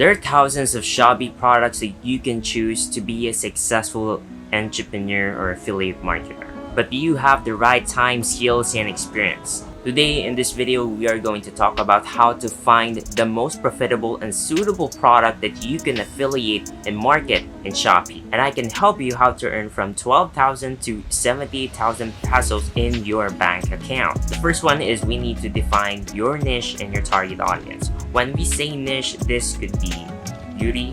There are thousands of Shopee products that you can choose to be a successful entrepreneur or affiliate marketer. But do you have the right time, skills, and experience? Today in this video, we are going to talk about how to find the most profitable and suitable product that you can affiliate and market in Shopee. And I can help you how to earn from 12,000 to 78,000 pesos in your bank account. The first one is we need to define your niche and your target audience. When we say niche, this could be beauty,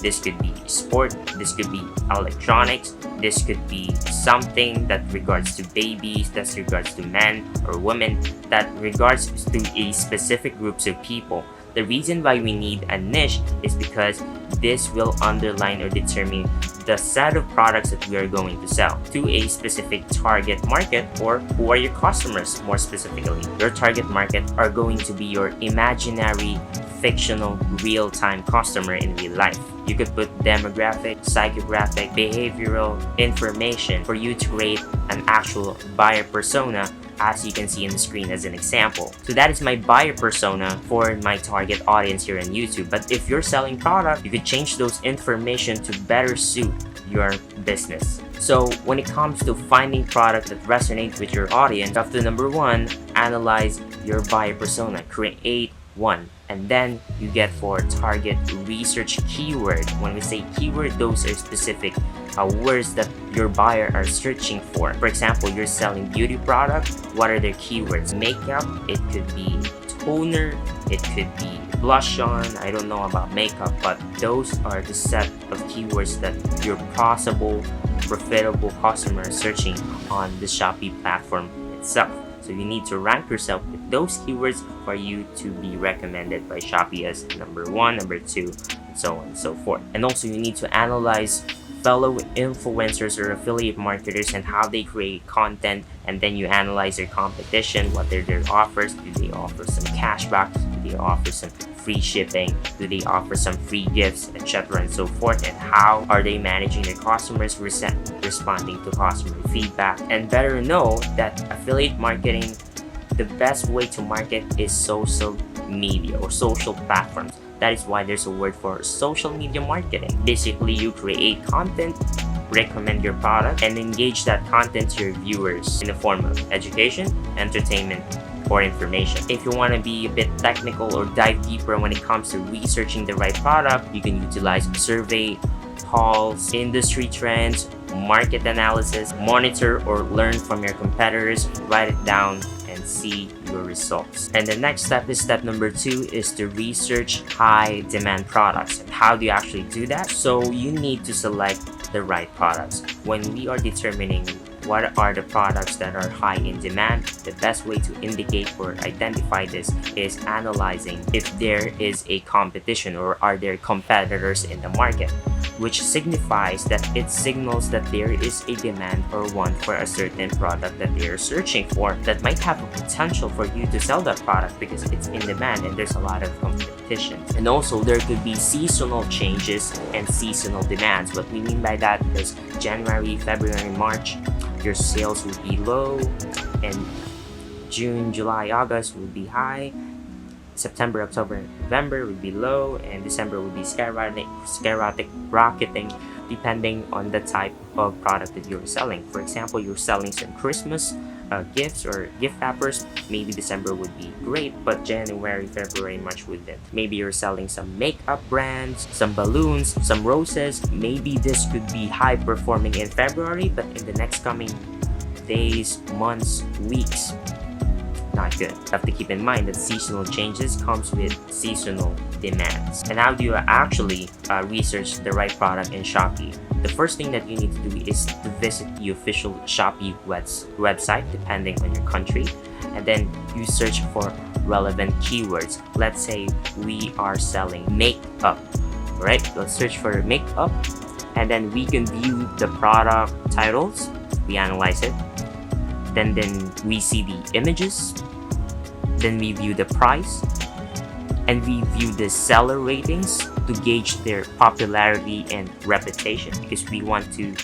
this could be sport, this could be electronics, this could be something that regards to babies, that regards to men or women, that regards to a specific groups of people. The reason why we need a niche is because this will underline or determine the set of products that we are going to sell to a specific target market, or who are your customers more specifically. Your target market are going to be your imaginary, fictional, real-time customer in real life. You could put demographic, psychographic, behavioral information for you to create an actual buyer persona, as you can see in the screen as an example. So that is my buyer persona for my target audience here on YouTube. But if you're selling product, you could change those information to better suit your business. So when it comes to finding product that resonates with your audience, you have to, number one, analyze your buyer persona, create one, and then you get for target research keyword. When we say keyword, those are specific words that your buyer are searching for. For example, you're selling beauty product, what are their keywords? Makeup, it could be toner, it could be blush on. I don't know about makeup, but those are the set of keywords that your possible profitable customer is searching on the Shopee platform itself. So you need to rank yourself with those keywords for you to be recommended by Shopee as number one, number two, and so on and so forth. And also you need to analyze fellow influencers or affiliate marketers and how they create content, and then you analyze their competition, what are their offers. Do they offer some cashback? Do they offer some free shipping? Do they offer some free gifts, etc. and so forth? And how are they managing their customers, responding to customer feedback? And better know that affiliate marketing, the best way to market is social media or social platforms. That is why there's a word for social media marketing. Basically, you create content, recommend your product, and engage that content to your viewers in the form of education, entertainment, or information. If you want to be a bit technical or dive deeper when it comes to researching the right product, you can utilize survey, polls, industry trends, market analysis, monitor or learn from your competitors, write it down, and see your results. And the next step is step number 2 is to research high demand products. And how do you actually do that? So you need to select the right products. When we are determining what are the products that are high in demand, the best way to indicate or identify this is analyzing if there is a competition or are there competitors in the market, which signifies that it signals that there is a demand or want for a certain product that they are searching for that might have a potential for you to sell that product because it's in demand and there's a lot of competition. And also there could be seasonal changes and seasonal demands. What we mean by that is January, February, March, your sales will be low, and June, July, August will be high. September, October, November will be low, and December will be skyrocketing depending on the type of product that you're selling. For example, you're selling some Christmas gifts or gift wrappers, maybe December would be great, but January, February, March wouldn't. Maybe you're selling some makeup brands, some balloons, some roses. Maybe this could be high performing in February, but in the next coming days, months, weeks, not good. You have to keep in mind that seasonal changes comes with seasonal demands. And how do you actually research the right product in Shopee? The first thing that you need to do is to visit the official Shopee website, depending on your country, and then you search for relevant keywords. Let's say we are selling makeup, right? Let's search for makeup, and then we can view the product titles. We analyze it. Then we see the images. Then we view the price, and we view the seller ratings to gauge their popularity and reputation, because we want to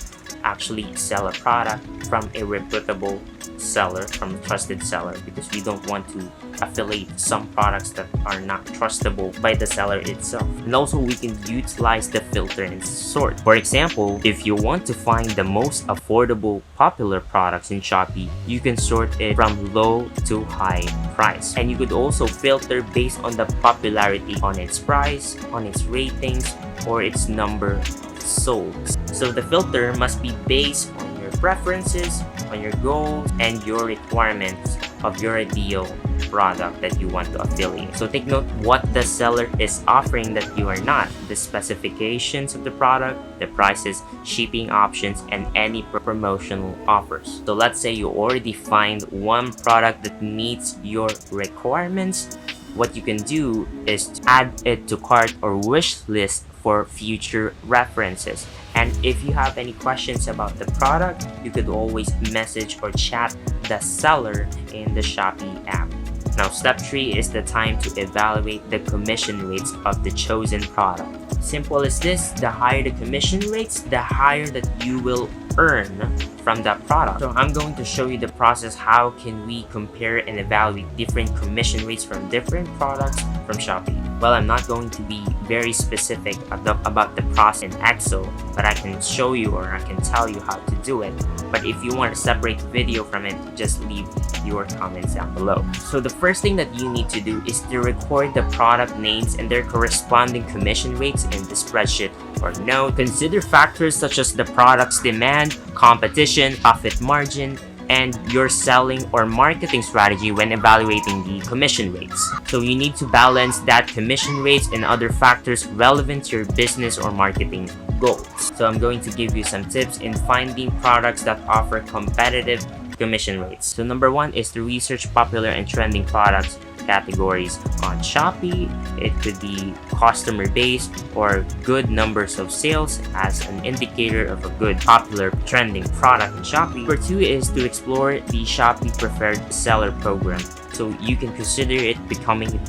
actually sell a product from a reputable seller, from a trusted seller, because we don't want to affiliate some products that are not trustable by the seller itself. And also we can utilize the filter and sort. For example, if you want to find the most affordable popular products in Shopee, you can sort it from low to high price. And you could also filter based on the popularity, on its price, on its ratings, or its number sold. So the filter must be based on your preferences, on your goals, and your requirements of your ideal product that you want to affiliate. So take note what the seller is offering that you are not, the specifications of the product, the prices, shipping options, and any promotional offers. So let's say you already find one product that meets your requirements. What you can do is to add it to cart or wish list for future references. And if you have any questions about the product, you could always message or chat the seller in the Shopee app. Now, step 3 is the time to evaluate the commission rates of the chosen product. Simple as this, the higher the commission rates, the higher that you will earn from that product. So I'm going to show you the process. How can we compare and evaluate different commission rates from different products from Shopee? Well, I'm not going to be very specific about the process in Excel, but I can show you, or I can tell you how to do it. But if you want a separate video from it, just leave your comments down below. So the first thing that you need to do is to record the product names and their corresponding commission rates in the spreadsheet or note. Consider factors such as the product's demand, competition, profit margin, and your selling or marketing strategy when evaluating the commission rates. So you need to balance that commission rates and other factors relevant to your business or marketing goals. So I'm going to give you some tips in finding products that offer competitive commission rates. So number 1 is to research popular and trending products categories on Shopee. It could be customer base or good numbers of sales as an indicator of a good, popular, trending product in Shopee. Number 2 is to explore the Shopee preferred seller program. So you can consider it becoming a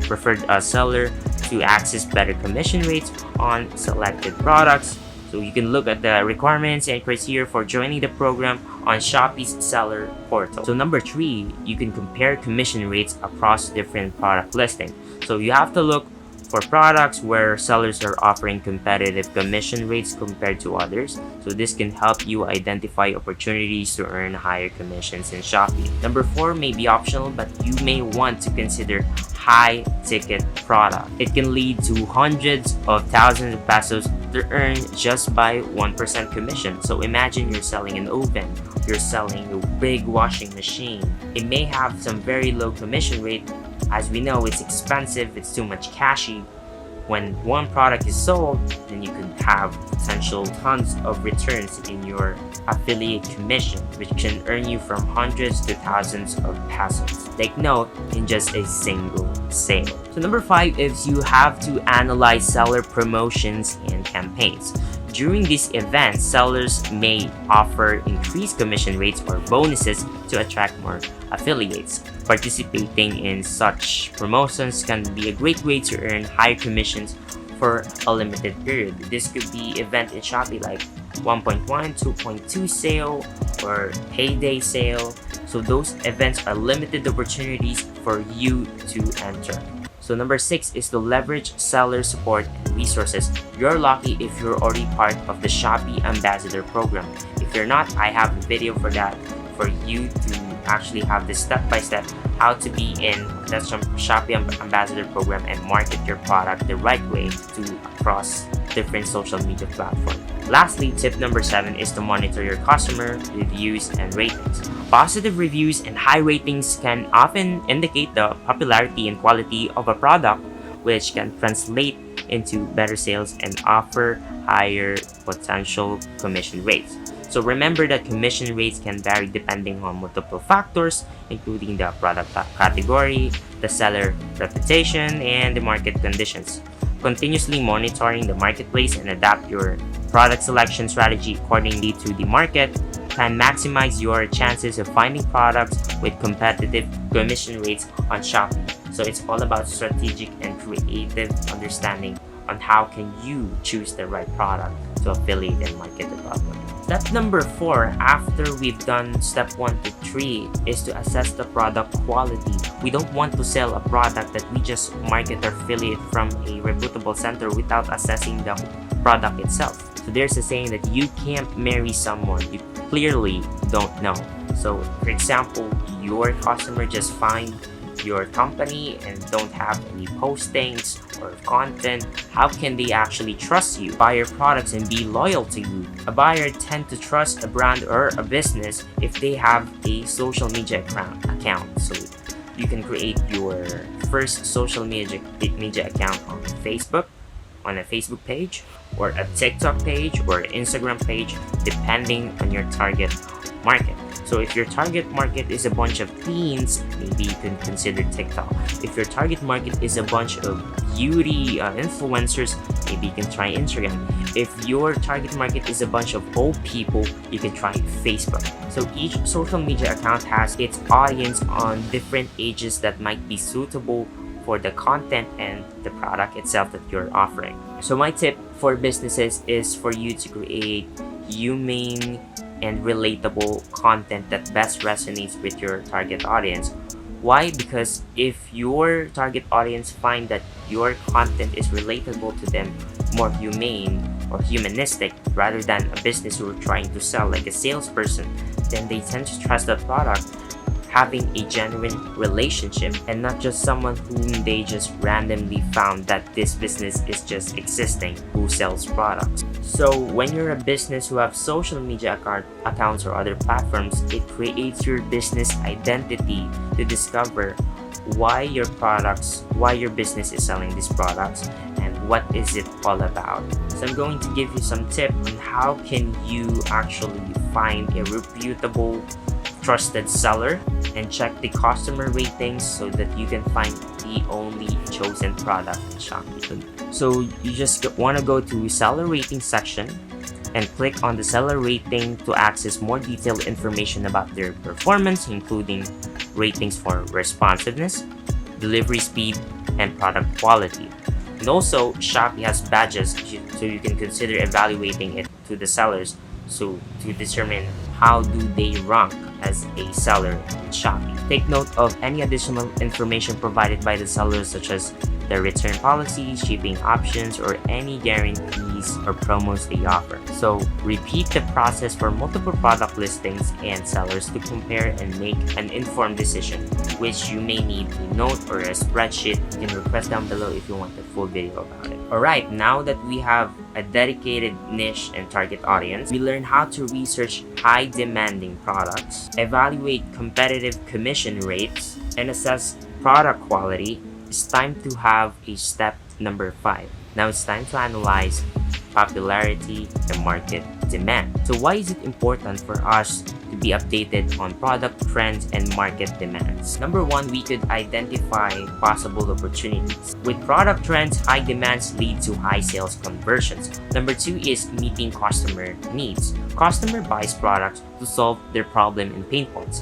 preferred seller to access better commission rates on selected products. So you can look at the requirements and criteria for joining the program on Shopee's seller portal. So number 3, you can compare commission rates across different product listings. So you have to look for products where sellers are offering competitive commission rates compared to others. So this can help you identify opportunities to earn higher commissions in Shopee. Number 4 may be optional, but you may want to consider high ticket product. It can lead to hundreds of thousands of pesos to earn just by 1% commission. So imagine you're selling an oven, you're selling a big washing machine. It may have some very low commission rate. As we know, it's expensive, it's too much cashy. When one product is sold, then you could have potential tons of returns in your affiliate commission, which can earn you from hundreds to thousands of pesos. Take note, in just a single sale. So number 5 is you have to analyze seller promotions and campaigns. During these events, sellers may offer increased commission rates or bonuses to attract more affiliates. Participating in such promotions can be a great way to earn higher commissions for a limited period. This could be event in Shopee like 1.1, 2.2 sale or payday sale. So those events are limited opportunities for you to enter. So number 6 is to leverage seller support and resources. You're lucky if you're already part of the Shopee Ambassador program. If you're not, I have a video for that, for you to actually have this step-by-step how to be in the Shopee Ambassador program and market your product the right way to across different social media platforms. Lastly, tip number 7 is to monitor your customer reviews and ratings. Positive reviews and high ratings can often indicate the popularity and quality of a product, which can translate into better sales and offer higher potential commission rates. So remember that commission rates can vary depending on multiple factors, including the product category, the seller reputation, and the market conditions. Continuously monitoring the marketplace and adapt your product selection strategy accordingly to the market can maximize your chances of finding products with competitive commission rates on Shopee. So it's all about strategic and creative understanding on how can you choose the right product to affiliate and market the product. Step number 4, after we've done step 1 to 3, is to assess the product quality. We don't want to sell a product that we just market or affiliate from a reputable center without assessing the product itself. So there's a saying that you can't marry someone you clearly don't know. So for example, your customer just find your company and don't have any postings or content. How can they actually trust you, buy your products, and be loyal to you? A buyer tend to trust a brand or a business if they have a social media account. So you can create your first social media account on Facebook, on a Facebook page, or a TikTok page, or Instagram page, depending on your target market. So if your target market is a bunch of teens, maybe you can consider TikTok. If your target market is a bunch of beauty influencers, maybe you can try Instagram. If your target market is a bunch of old people, you can try Facebook. So each social media account has its audience on different ages that might be suitable for the content and the product itself that you're offering. So my tip for businesses is for you to create humane and relatable content that best resonates with your target audience. Why? Because if your target audience find that your content is relatable to them, more humane or humanistic rather than a business who are trying to sell like a salesperson, then they tend to trust the product, having a genuine relationship and not just someone whom they just randomly found that this business is just existing who sells products. So when you're a business who have social media accounts or other platforms, it creates your business identity to discover why your business is selling these products and what is it all about. So I'm going to give you some tips on how can you actually find a reputable, trusted seller and check the customer ratings so that you can find the only chosen product in Shopee. So you just want to go to seller rating section and click on the seller rating to access more detailed information about their performance, including ratings for responsiveness, delivery speed, and product quality. And also, Shopee has badges, so you can consider evaluating it to the sellers so to determine how do they rank as a seller in Shopee. Take note of any additional information provided by the sellers, such as their return policies, shipping options, or any guarantees or promos they offer. So repeat the process for multiple product listings and sellers to compare and make an informed decision, which you may need a note or a spreadsheet. You can request down below if you want a full video about it. Alright, now that we have a dedicated niche and target audience, we learn how to research high demanding products, evaluate competitive commission rates, and assess product quality. It's time to have a step number 5. Now it's time to analyze popularity and market demand. So why is it important for us to be updated on product trends and market demands? Number 1, we could identify possible opportunities. With product trends, high demands lead to high sales conversions. Number 2 is meeting customer needs. Customer buys products to solve their problem and pain points.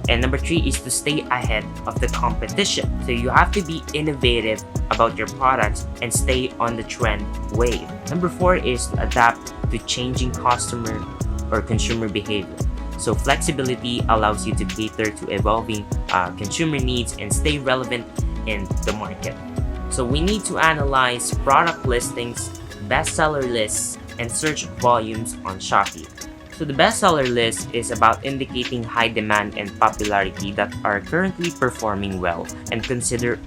And number 3 is to stay ahead of the competition. So you have to be innovative about your products and stay on the trend wave. Number 4 is to adapt to changing customer or consumer behavior. So flexibility allows you to cater to evolving consumer needs and stay relevant in the market. So we need to analyze product listings, bestseller lists, and search volumes on Shopee. So the bestseller list is about indicating high demand and popularity that are currently performing well and consider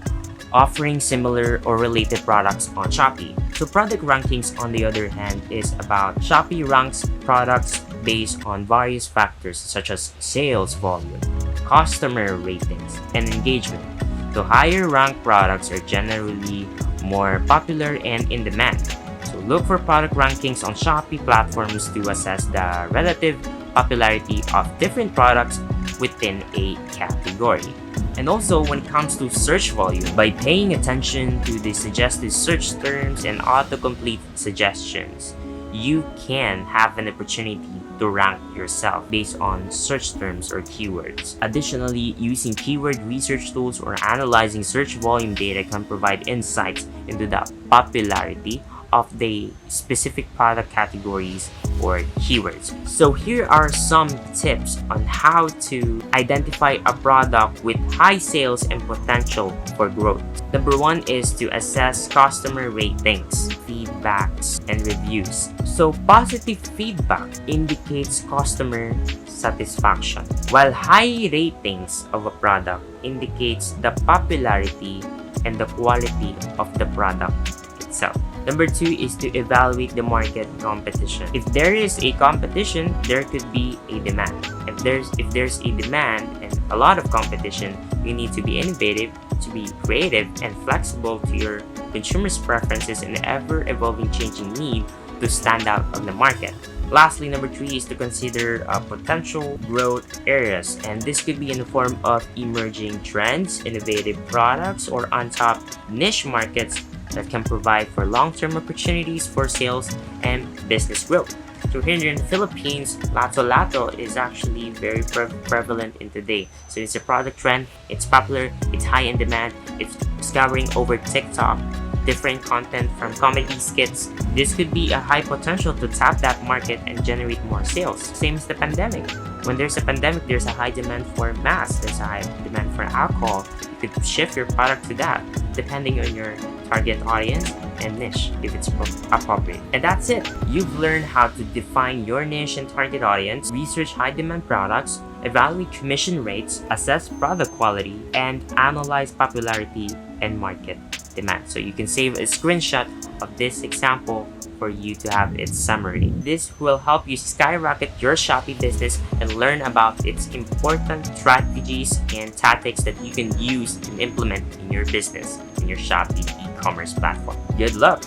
offering similar or related products on Shopee. So product rankings, on the other hand, is about Shopee ranks products based on various factors such as sales volume, customer ratings, and engagement. So higher ranked products are generally more popular and in demand. So look for product rankings on Shopee platforms to assess the relative popularity of different products within a category. And also when it comes to search volume, by paying attention to the suggested search terms and autocomplete suggestions, you can have an opportunity to rank yourself based on search terms or keywords. Additionally, using keyword research tools or analyzing search volume data can provide insights into the popularity of the specific product categories or keywords. So here are some tips on how to identify a product with high sales and potential for growth. Number one is to assess customer ratings, feedbacks, and reviews. So positive feedback indicates customer satisfaction, while high ratings of a product indicates the popularity and the quality of the product itself. Number two is to evaluate the market competition. If there is a competition, there could be a demand. If there's a demand and a lot of competition, you need to be innovative, to be creative and flexible to your consumers' preferences and the ever-evolving changing need to stand out on the market. Lastly, number three is to consider potential growth areas, and this could be in the form of emerging trends, innovative products, or untapped niche markets that can provide for long-term opportunities for sales and business growth. So here in the Philippines, lato-lato is actually very prevalent in today. So it's a product trend, it's popular, it's high in demand, it's discovering over TikTok, different content from comedy skits. This could be a high potential to tap that market and generate more sales. Same as the pandemic. When there's a pandemic, there's a high demand for masks, there's a high demand for alcohol. You could shift your product to that depending on your target audience and niche if it's appropriate. And that's it. You've learned how to define your niche and target audience, research high demand products, evaluate commission rates, assess product quality, and analyze popularity and market demand. So you can save a screenshot of this example for you to have its summary. This will help you skyrocket your Shopee business and learn about its important strategies and tactics that you can use and implement in your business in your Shopee e-commerce platform. Good luck!